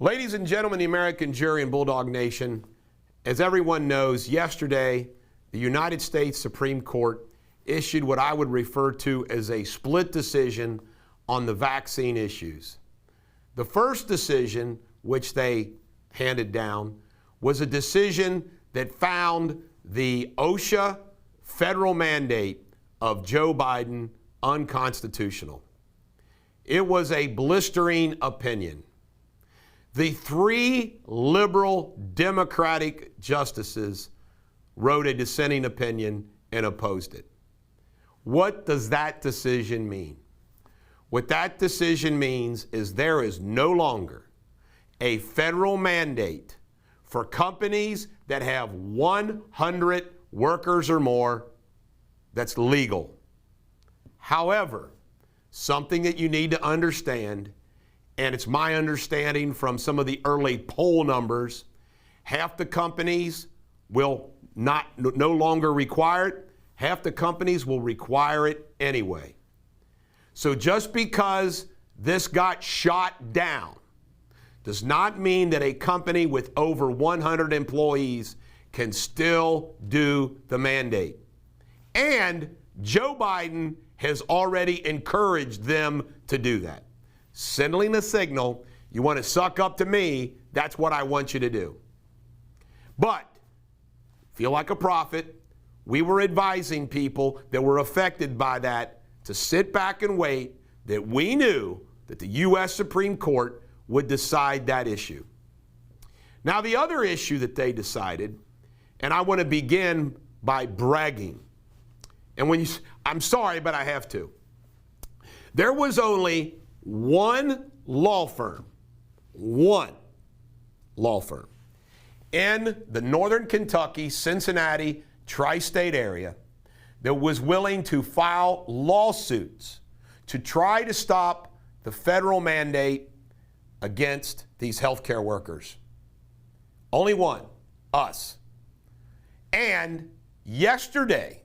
Ladies and gentlemen, the American jury and Bulldog Nation, as everyone knows, yesterday the United States Supreme Court issued what I would refer to as a split decision on the vaccine issues. The first decision, which they handed down, was a decision that found the OSHA federal mandate of Joe Biden unconstitutional. It was a blistering opinion. The three liberal Democratic justices wrote a dissenting opinion and opposed it. What does that decision mean? What that decision means is there is no longer a federal mandate for companies that have 100 workers or more that's legal. However, something that you need to understand, and it's my understanding from some of the early poll numbers, half the companies will no longer require it, half the companies will require it anyway. So just because this got shot down does not mean that a company with over 100 employees can still do the mandate. And Joe Biden has already encouraged them to do that. Sending a signal, you want to suck up to me, that's what I want you to do. But, feel like a prophet, we were advising people that were affected by that to sit back and wait, that we knew that the U.S. Supreme Court would decide that issue. Now, the other issue that they decided, and I want to begin by bragging. And I'm sorry, but I have to. There was only one law firm in the northern Kentucky, Cincinnati, tri-state area that was willing to file lawsuits to try to stop the federal mandate against these healthcare workers. Only one, us. And yesterday,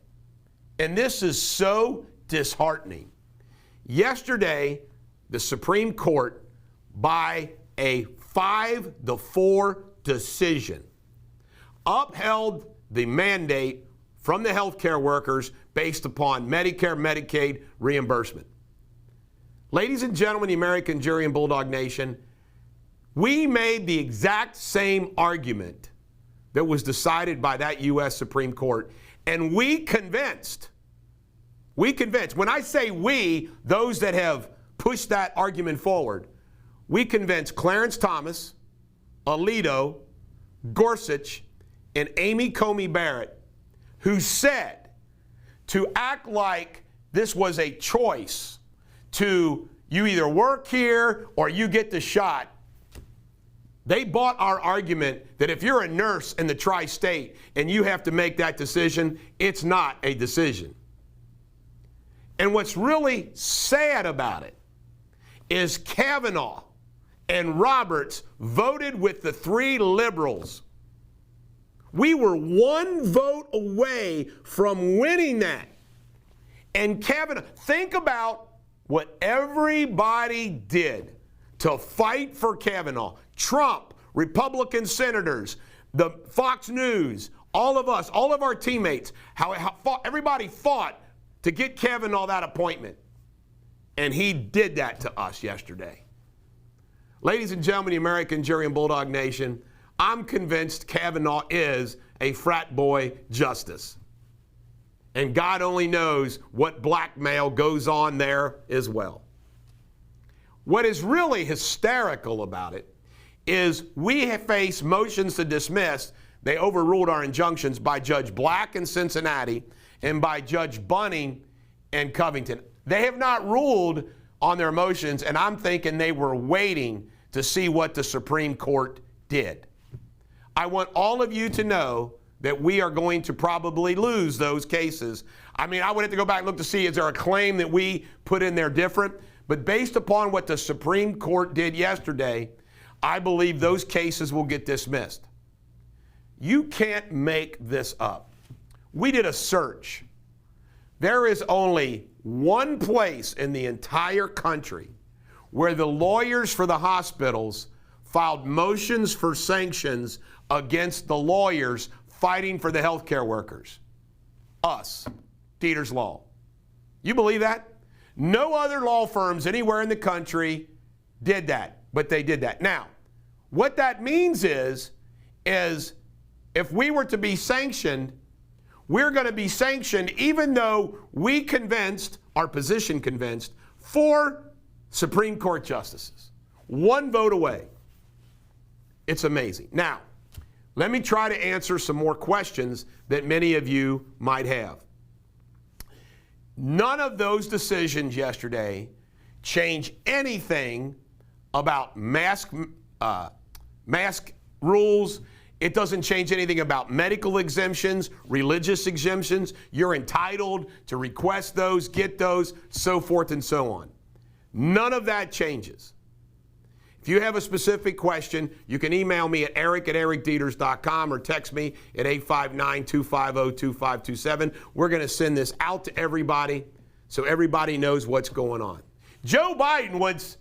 and this is so disheartening, yesterday, the Supreme Court, by a 5-4 decision, upheld the mandate from the healthcare workers based upon Medicare, Medicaid reimbursement. Ladies and gentlemen, the American jury and Bulldog Nation, we made the exact same argument that was decided by that U.S. Supreme Court, and we convinced, when I say we, those that have pushed that argument forward, we convinced Clarence Thomas, Alito, Gorsuch, and Amy Coney Barrett, who said to act like this was a choice to you either work here or you get the shot. They bought our argument that if you're a nurse in the tri-state and you have to make that decision, it's not a decision. And what's really sad about it is Kavanaugh and Roberts voted with the three liberals. We were one vote away from winning that. And Kavanaugh, think about what everybody did to fight for Kavanaugh. Trump, Republican senators, the Fox News, all of us, all of our teammates, everybody fought to get Kavanaugh that appointment. And he did that to us yesterday. Ladies and gentlemen, the American jury and Bulldog Nation, I'm convinced Kavanaugh is a frat boy justice. And God only knows what blackmail goes on there as well. What is really hysterical about it is we have faced motions to dismiss. They overruled our injunctions by Judge Black in Cincinnati and by Judge Bunning in Covington. They have not ruled on their motions, and I'm thinking they were waiting to see what the Supreme Court did. I want all of you to know that we are going to probably lose those cases. I mean, I would have to go back and look to see, is there a claim that we put in there different? But based upon what the Supreme Court did yesterday, I believe those cases will get dismissed. You can't make this up. We did a search. There is only one place in the entire country where the lawyers for the hospitals filed motions for sanctions against the lawyers fighting for the healthcare workers. Us, Deters Law. You believe that? No other law firms anywhere in the country did that, but they did that. Now, what that means is if we were to be sanctioned, we're going to be sanctioned even though we convinced, our position convinced, 4 Supreme Court justices. 1 vote away. It's amazing. Now, let me try to answer some more questions that many of you might have. None of those decisions yesterday change anything about mask rules. It doesn't change anything about medical exemptions, religious exemptions. You're entitled to request those, get those, so forth and so on. None of that changes. If you have a specific question, you can email me at eric@ericdeters.com or text me at 859-250-2527. We're going to send this out to everybody so everybody knows what's going on. Joe Biden wants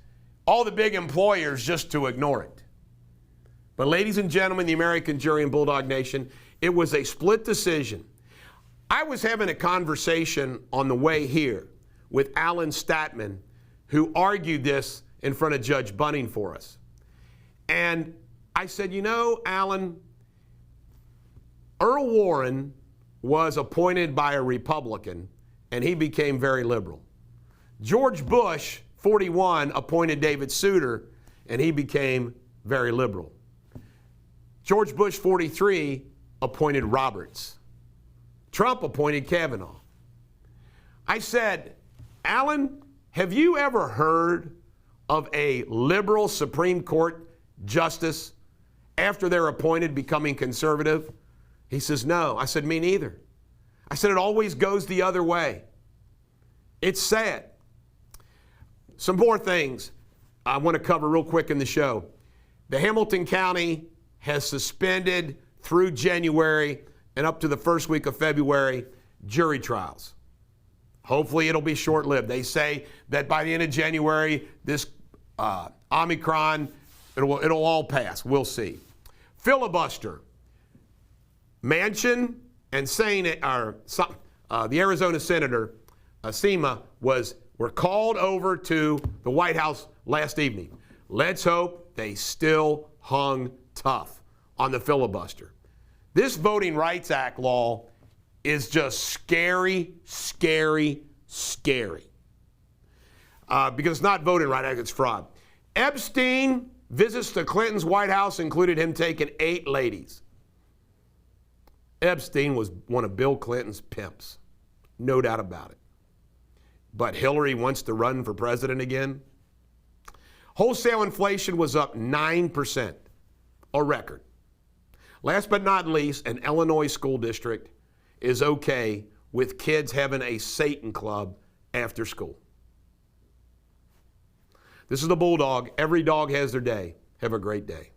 all the big employers just to ignore it. But ladies and gentlemen, the American jury and Bulldog Nation, it was a split decision. I was having a conversation on the way here with Alan Statman, who argued this in front of Judge Bunning for us. And I said, you know, Alan, Earl Warren was appointed by a Republican, and he became very liberal. George Bush, 41, appointed David Souter, and he became very liberal. George Bush, 43, appointed Roberts. Trump appointed Kavanaugh. I said, Alan, have you ever heard of a liberal Supreme Court justice after they're appointed becoming conservative? He says, no. I said, me neither. I said, it always goes the other way. It's sad. Some more things I want to cover real quick in the show. The Hamilton County has suspended through January and up to the first week of February jury trials. Hopefully it'll be short-lived. They say that by the end of January, this Omicron, it'll all pass. We'll see. Filibuster. Manchin and the Arizona Senator, Seema, were called over to the White House last evening. Let's hope they still hung tough on the filibuster. This Voting Rights Act law is just scary, scary, scary. Because it's not voting right act, it's fraud. Epstein visits to Clinton's White House included him taking 8 ladies. Epstein was one of Bill Clinton's pimps, no doubt about it. But Hillary wants to run for president again. Wholesale inflation was up 9%, a record. Last but not least, an Illinois school district is okay with kids having a Satan club after school. This is the Bulldog. Every dog has their day. Have a great day.